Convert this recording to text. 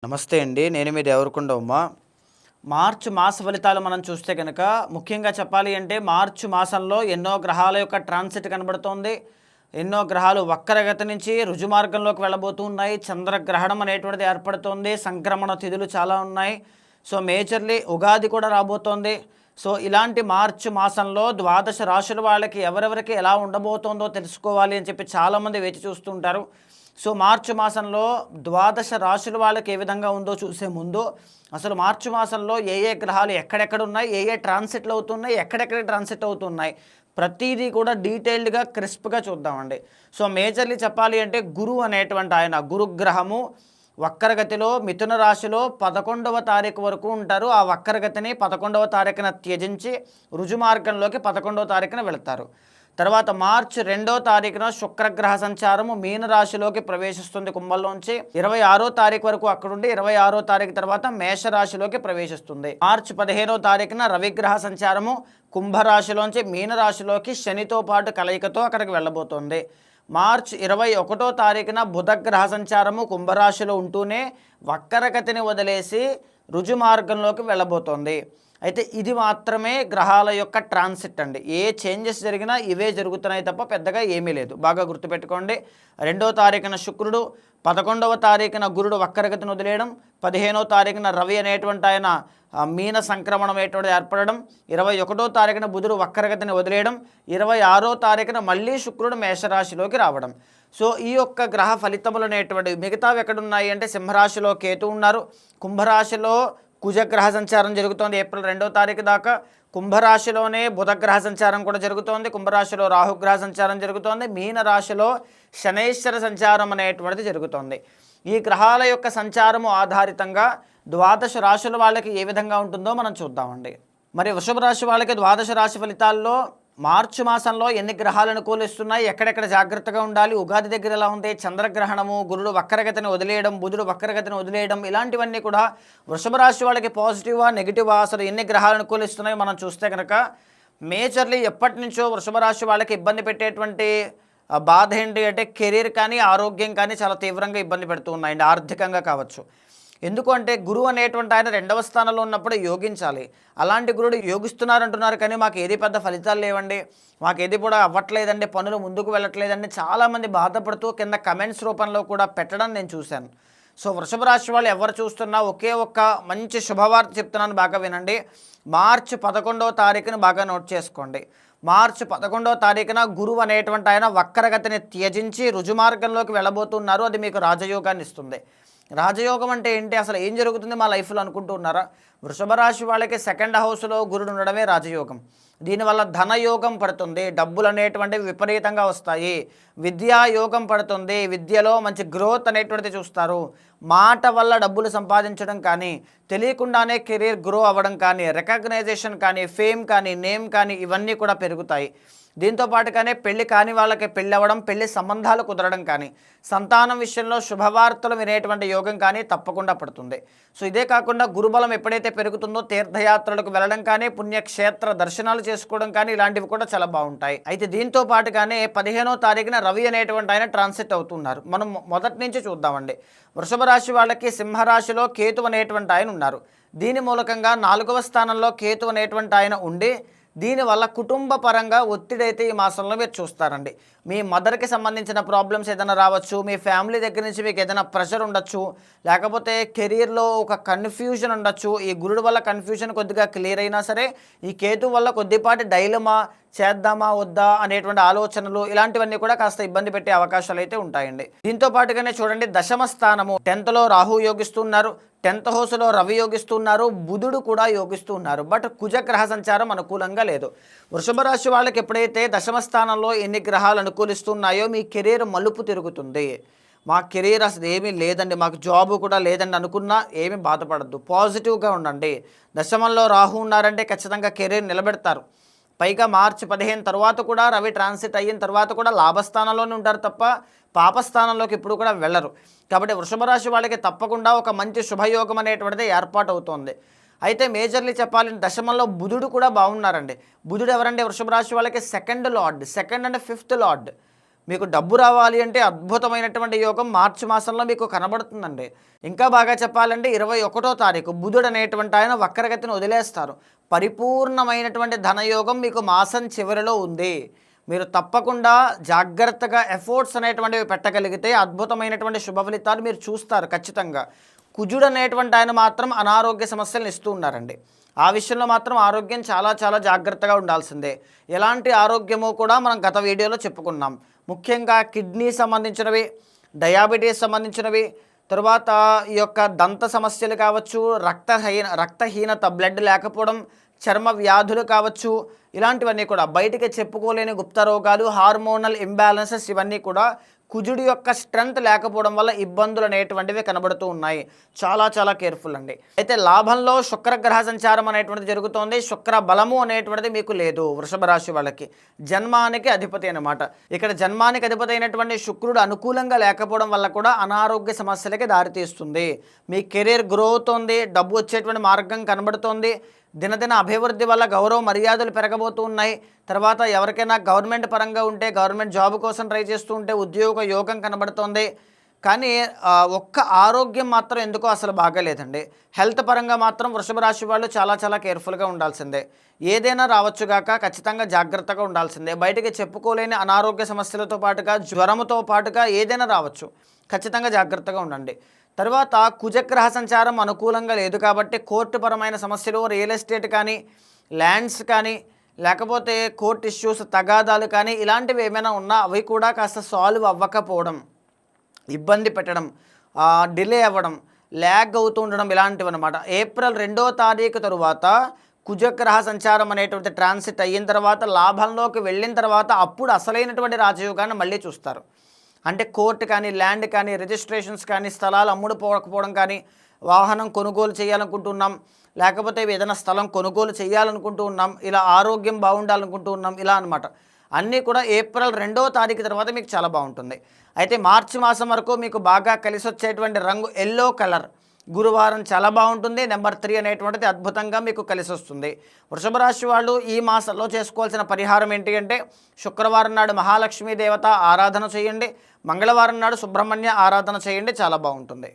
నమస్తే అండి. నేను మీ దేవరకొండ ఉమా. మార్చి మాస ఫలితాలు మనం చూస్తే కనుక ముఖ్యంగా చెప్పాలి అంటే మార్చి మాసంలో ఎన్నో గ్రహాల యొక్క ట్రాన్సిట్ కనబడుతోంది. ఎన్నో గ్రహాలు వక్రగతి నుంచి రుజుమార్గంలోకి వెళ్ళబోతూ ఉన్నాయి. చంద్రగ్రహణం అనేటువంటిది ఏర్పడుతోంది. సంక్రమణ తిథులు చాలా ఉన్నాయి. సో మేజర్లీ ఉగాది కూడా రాబోతోంది. సో ఇలాంటి మార్చి మాసంలో ద్వాదశ రాశుల వాళ్ళకి ఎవరెవరికి ఎలా ఉండబోతోందో తెలుసుకోవాలి అని చెప్పి చాలామంది వేచి చూస్తూ ఉంటారు. సో మార్చి మాసంలో ద్వాదశ రాశుల వాళ్ళకి ఏ విధంగా ఉందో చూసే ముందు అసలు మార్చి మాసంలో ఏ ఏ గ్రహాలు ఎక్కడెక్కడ ఉన్నాయి, ఏ ఏ ట్రాన్సిట్లు అవుతున్నాయి, ఎక్కడెక్కడ ట్రాన్సిట్ అవుతున్నాయి, ప్రతిదీ కూడా డీటెయిల్డ్గా క్రిస్ప్గా చూద్దామండి. సో మేజర్లీ చెప్పాలి అంటే గురువు అనేటువంటి ఆయన గురుగ్రహము వక్రగతిలో మిథున రాశిలో 11వ తారీఖు వరకు ఉంటారు. ఆ వక్రగతిని 11వ తారీఖున త్యజించి రుజుమార్గంలోకి 11వ తారీఖున వెళతారు. తర్వాత మార్చి 2వ తారీఖున శుక్రగ్రహ సంచారము మీనరాశిలోకి ప్రవేశిస్తుంది. కుంభంలోంచి 26వ తారీఖు వరకు అక్కడుండి 26వ తారీఖు తర్వాత మేషరాశిలోకి ప్రవేశిస్తుంది. మార్చి 15వ తారీఖున రవిగ్రహ సంచారము కుంభరాశిలోంచి మీనరాశిలోకి శనితో పాటు కలయికతో అక్కడికి వెళ్ళబోతోంది. మార్చి 21వ తారీఖున బుధగ్రహ సంచారము కుంభరాశిలో ఉంటూనే వక్రగతిని వదిలేసి రుజుమార్గంలోకి వెళ్ళబోతోంది. అయితే ఇది మాత్రమే గ్రహాల యొక్క ట్రాన్సిట్ అండి. ఏ చేంజెస్ జరిగినా ఇవే జరుగుతున్నాయి తప్ప పెద్దగా ఏమీ లేదు. బాగా గుర్తుపెట్టుకోండి. 2వ తారీఖున శుక్రుడు, 11వ తారీఖున గురుడు వక్రగతిని వదిలేయడం, 15వ తారీఖున రవి అనేటువంటి ఆయన మీన సంక్రమణం అనేటువంటిది ఏర్పడడం, 21వ తారీఖున బుధుడు వక్రగతిని వదిలేయడం, 26వ తారీఖున మళ్ళీ శుక్రుడు మేషరాశిలోకి రావడం. సో ఈ యొక్క గ్రహ ఫలితములు అనేటువంటివి మిగతావి ఎక్కడున్నాయి అంటే సింహరాశిలో కేతు ఉన్నారు, కుంభరాశిలో కుజగ్రహ సంచారం జరుగుతోంది ఏప్రిల్ 2వ తారీఖు దాకా. కుంభరాశిలోనే బుధగ్రహ సంచారం కూడా జరుగుతోంది. కుంభరాశిలో రాహుగ్రహ సంచారం జరుగుతోంది. మీనరాశిలో శనైశ్వర సంచారం అనేటువంటిది జరుగుతోంది. ఈ గ్రహాల యొక్క సంచారము ఆధారితంగా ద్వాదశ రాశుల వాళ్ళకి ఏ విధంగా ఉంటుందో మనం చూద్దామండి. మరి వృషభ రాశి వాళ్ళకి ద్వాదశ రాశి ఫలితాల్లో మార్చి మాసంలో ఎన్ని గ్రహాలు అనుకూలిస్తున్నాయి, ఎక్కడెక్కడ జాగ్రత్తగా ఉండాలి, ఉగాది దగ్గర ఎలా ఉంది, చంద్రగ్రహణము, గురుడు వక్రగతిని వదిలేయడం, బుధుడు వక్రగతిని వదిలేయడం, ఇలాంటివన్నీ కూడా వృషభ రాశి వాళ్ళకి పాజిటివా నెగిటివా, అసలు ఎన్ని గ్రహాలు అనుకూలిస్తున్నాయి మనం చూస్తే కనుక మేజర్లీ ఎప్పటి నుంచో వృషభ రాశి వాళ్ళకి ఇబ్బంది పెట్టేటువంటి బాధ ఏంటి అంటే కెరీర్ కానీ ఆరోగ్యం కానీ చాలా తీవ్రంగా ఇబ్బంది పెడుతూ ఉన్నాయండి. ఆర్థికంగా కావచ్చు. ఎందుకు అంటే గురువు అనేటువంటి ఆయన 2వ స్థానంలో ఉన్నప్పుడు యోగించాలి. అలాంటి గురుడు యోగిస్తున్నారంటున్నారు కానీ మాకు ఏది పెద్ద ఫలితాలు లేవండి, మాకు ఏది కూడా అవ్వట్లేదండి, పనులు ముందుకు వెళ్ళట్లేదండి చాలామంది బాధపడుతూ కింద కమెంట్స్ రూపంలో కూడా పెట్టడం నేను చూశాను. సో వృషభ రాశి వాళ్ళు ఎవరు చూస్తున్నా ఒకే ఒక్క మంచి శుభవార్త చెప్తున్నాను, బాగా వినండి. మార్చి 11వ తారీఖున బాగా నోట్ చేసుకోండి. మార్చి 11వ తారీఖున గురువు అనేటువంటి ఆయన వక్రగతిని త్యజించి రుజుమార్గంలోకి వెళ్ళబోతున్నారు. అది మీకు రాజయోగాన్ని ఇస్తుంది. రాజయోగం అంటే ఏంటి, అసలు ఏం జరుగుతుంది మా లైఫ్లో అనుకుంటూ ఉన్నారా? వృషభ రాశి వాళ్ళకి 2nd హౌస్లో గురుడు ఉండడమే రాజయోగం. దీనివల్ల ధనయోగం పడుతుంది, డబ్బులు అనేటువంటివి విపరీతంగా వస్తాయి. విద్యా యోగం పడుతుంది, విద్యలో మంచి గ్రోత్ అనేటువంటిది చూస్తారు. మాట వల్ల డబ్బులు సంపాదించడం కానీ, తెలియకుండానే కెరీర్ గ్రో అవ్వడం కానీ, రికగ్నైజేషన్ కానీ, ఫేమ్ కానీ, నేమ్ కానీ ఇవన్నీ కూడా పెరుగుతాయి. దీంతో పాటుగానే పెళ్లి కాని వాళ్ళకి పెళ్ళి అవ్వడం, పెళ్లి సంబంధాలు కుదరడం కానీ, సంతానం విషయంలో శుభవార్తలు వినేటువంటి యోగం కానీ తప్పకుండా పడుతుంది. సో ఇదే కాకుండా గురుబలం ఎప్పుడైతే పెరుగుతుందో తీర్థయాత్రలకు వెళ్ళడం కానీ, పుణ్యక్షేత్ర దర్శనాలు చేసుకోవడం కానీ ఇలాంటివి కూడా చాలా బాగుంటాయి. అయితే దీంతో పాటుగానే 15వ తారీఖున రవి అనేటువంటి ఆయన ట్రాన్సిట్ అవుతున్నారు. మనం మొదటి నుంచి చూద్దామండి. వృషభ రాశి వాళ్ళకి సింహరాశిలో కేతు అనేటువంటి ఆయన ఉన్నారు. దీని మూలకంగా 4వ స్థానంలో కేతు అనేటువంటి ఆయన ఉండి దీనివల్ల కుటుంబ పరంగా ఒత్తిడి అయితే ఈ మాసంలో మీరు చూస్తారండి. మీ మదర్కి సంబంధించిన ప్రాబ్లమ్స్ ఏదైనా రావచ్చు, మీ ఫ్యామిలీ దగ్గర నుంచి మీకు ఏదైనా ప్రెషర్ ఉండొచ్చు, లేకపోతే కెరీర్లో ఒక కన్ఫ్యూజన్ ఉండొచ్చు. ఈ గురుడు వల్ల కన్ఫ్యూజన్ కొద్దిగా క్లియర్ అయినా సరే ఈ కేతు వల్ల కొద్దిపాటి డైలమా, చేద్దామా వద్దా అనేటువంటి ఆలోచనలు ఇలాంటివన్నీ కూడా కాస్త ఇబ్బంది పెట్టే అవకాశాలు అయితే ఉంటాయండి. దీంతో పాటుగానే చూడండి, దశమ స్థానము 10th రాహు యోగిస్తున్నారు, 10th హౌస్లో రవి యోగిస్తున్నారు, బుధుడు కూడా యోగిస్తున్నారు. బట్ కుజగ్రహ సంచారం అనుకూలంగా లేదు. వృషభ రాశి వాళ్ళకి ఎప్పుడైతే దశమ స్థానంలో ఎన్ని గ్రహాలు అనుకూలిస్తున్నాయో మీ కెరీర్ మలుపు తిరుగుతుంది. మా కెరీర్ అసలు ఏమీ లేదండి, మాకు జాబు కూడా లేదండి అనుకున్నా ఏమీ బాధపడద్దు, పాజిటివ్గా ఉండండి. దశమంలో రాహు ఉన్నారంటే ఖచ్చితంగా కెరీర్ నిలబెడతారు. పైగా మార్చి 15 తర్వాత కూడా రవి ట్రాన్సిట్ అయిన తర్వాత కూడా లాభస్థానంలోనే ఉంటారు తప్ప పాపస్థానంలోకి ఇప్పుడు కూడా వెళ్ళరు. కాబట్టి వృషభ రాశి వాళ్ళకి తప్పకుండా ఒక మంచి శుభయోగం అనేటువంటిది ఏర్పాటు అవుతోంది. అయితే మేజర్లీ చెప్పాలంటే దశమంలో బుధుడు కూడా బాగున్నారండి. బుధుడు ఎవరండి వృషభ రాశి వాళ్ళకి 2nd lord, 2nd and 5th lord. మీకు డబ్బు రావాలి అంటే అద్భుతమైనటువంటి యోగం మార్చి మాసంలో మీకు కనబడుతుందండి. ఇంకా బాగా చెప్పాలంటే 21వ తారీఖు బుధుడు అనేటువంటి ఆయన వక్రగతిని వదిలేస్తారు. పరిపూర్ణమైనటువంటి ధనయోగం మీకు మాసం చివరిలో ఉంది. మీరు తప్పకుండా జాగ్రత్తగా ఎఫోర్ట్స్ అనేటువంటివి పెట్టగలిగితే అద్భుతమైనటువంటి శుభ ఫలితాలు మీరు చూస్తారు ఖచ్చితంగా. కుజుడు అనేటువంటి ఆయన మాత్రం అనారోగ్య సమస్యలను ఇస్తూ ఉన్నారండి. ఆ విషయంలో మాత్రం ఆరోగ్యం చాలా చాలా జాగ్రత్తగా ఉండాల్సిందే. ఎలాంటి ఆరోగ్యమో కూడా మనం గత వీడియోలో చెప్పుకున్నాం. ముఖ్యంగా కిడ్నీ సంబంధించినవి, డయాబెటీస్ సంబంధించినవి, తరువాత ఈ యొక్క దంత సమస్యలు కావచ్చు, రక్తహీనత, బ్లడ్ లేకపోవడం, చర్మ వ్యాధులు కావచ్చు, ఇలాంటివన్నీ కూడా బయటికి చెప్పుకోలేని గుప్త రోగాలు, హార్మోనల్ ఇంబ్యాలెన్సెస్, ఇవన్నీ కూడా కుజుడి యొక్క స్ట్రెంగ్త్ లేకపోవడం వల్ల ఇబ్బందులు అనేటువంటివి కనబడుతూ ఉన్నాయి. చాలా చాలా కేర్ఫుల్ అండి. అయితే లాభంలో శుక్రగ్రహ సంచారం అనేటువంటిది జరుగుతోంది. శుక్ర బలము అనేటువంటిది మీకు లేదు. వృషభ రాశి వాళ్ళకి జన్మానికి అధిపతి అన్నమాట. ఇక్కడ జన్మానికి అధిపతి అయినటువంటి శుక్రుడు అనుకూలంగా లేకపోవడం వల్ల కూడా అనారోగ్య సమస్యలకి దారితీస్తుంది. మీ కెరీర్ గ్రో అవుతోంది, డబ్బు వచ్చేటువంటి మార్గం కనబడుతోంది, దినదిన అభివృద్ధి వల్ల గౌరవ మర్యాదలు పెరగబోతూ ఉన్నాయి. తర్వాత ఎవరికైనా గవర్నమెంట్ పరంగా ఉంటే, గవర్నమెంట్ జాబ్ కోసం ట్రై చేస్తూ ఉంటే ఉద్యోగ యోగం కనబడుతోంది. కానీ ఒక్క ఆరోగ్యం మాత్రం ఎందుకో అసలు బాగాలేదండి. హెల్త్ పరంగా మాత్రం వృషభ రాశి వాళ్ళు చాలా చాలా కేర్ఫుల్గా ఉండాల్సిందే. ఏదైనా రావచ్చుగాక, ఖచ్చితంగా జాగ్రత్తగా ఉండాల్సిందే. బయటికి చెప్పుకోలేని అనారోగ్య సమస్యలతో పాటుగా, జ్వరముతో పాటుగా ఏదైనా రావచ్చు. ఖచ్చితంగా జాగ్రత్తగా ఉండండి. తర్వాత కుజగ్రహ సంచారం అనుకూలంగా లేదు కాబట్టి కోర్టుపరమైన సమస్యలు, రియల్ ఎస్టేట్ కానీ, ల్యాండ్స్ కానీ, లేకపోతే కోర్టు ఇష్యూస్, తగాదాలు కానీ ఇలాంటివి ఏమైనా ఉన్నా అవి కూడా కాస్త సాల్వ్ అవ్వకపోవడం, ఇబ్బంది పెట్టడం, డిలే అవ్వడం, ల్యాగ్ అవుతూ ఉండడం, ఇలాంటివి అనమాట. ఏప్రిల్ 2వ తారీఖు తరువాత కుజగ్రహ సంచారం అనేటువంటి ట్రాన్సిట్ అయిన తర్వాత, లాభంలోకి వెళ్ళిన తర్వాత అప్పుడు అసలైనటువంటి రాజయోగాన్ని మళ్ళీ చూస్తారు. అంటే కోర్టు కానీ, ల్యాండ్ కానీ, రిజిస్ట్రేషన్స్ కానీ, స్థలాలు అమ్ముడుపోకపోవడం కానీ, వాహనం కొనుగోలు చేయాలనుకుంటున్నాం, లేకపోతే ఏదైనా స్థలం కొనుగోలు చేయాలనుకుంటూ ఉన్నాం, ఇలా ఆరోగ్యం బాగుండాలనుకుంటూ ఉన్నాం, ఇలా అనమాట. అన్నీ కూడా ఏప్రిల్ 2వ తారీఖు తర్వాత మీకు చాలా బాగుంటుంది. అయితే మార్చి మాసం వరకు మీకు బాగా కలిసి వచ్చేటువంటి రంగు ఎల్లో కలర్. గురువారం చాలా బాగుంటుంది. నెంబర్ 3 అనేటువంటిది అద్భుతంగా మీకు కలిసి వస్తుంది. వృషభ రాశి వాళ్ళు ఈ మాసంలో చేసుకోవాల్సిన పరిహారం ఏంటి అంటే, శుక్రవారం నాడు మహాలక్ష్మీ దేవత ఆరాధన చేయండి, మంగళవారం నాడు సుబ్రహ్మణ్య ఆరాధన చేయండి, చాలా బాగుంటుంది.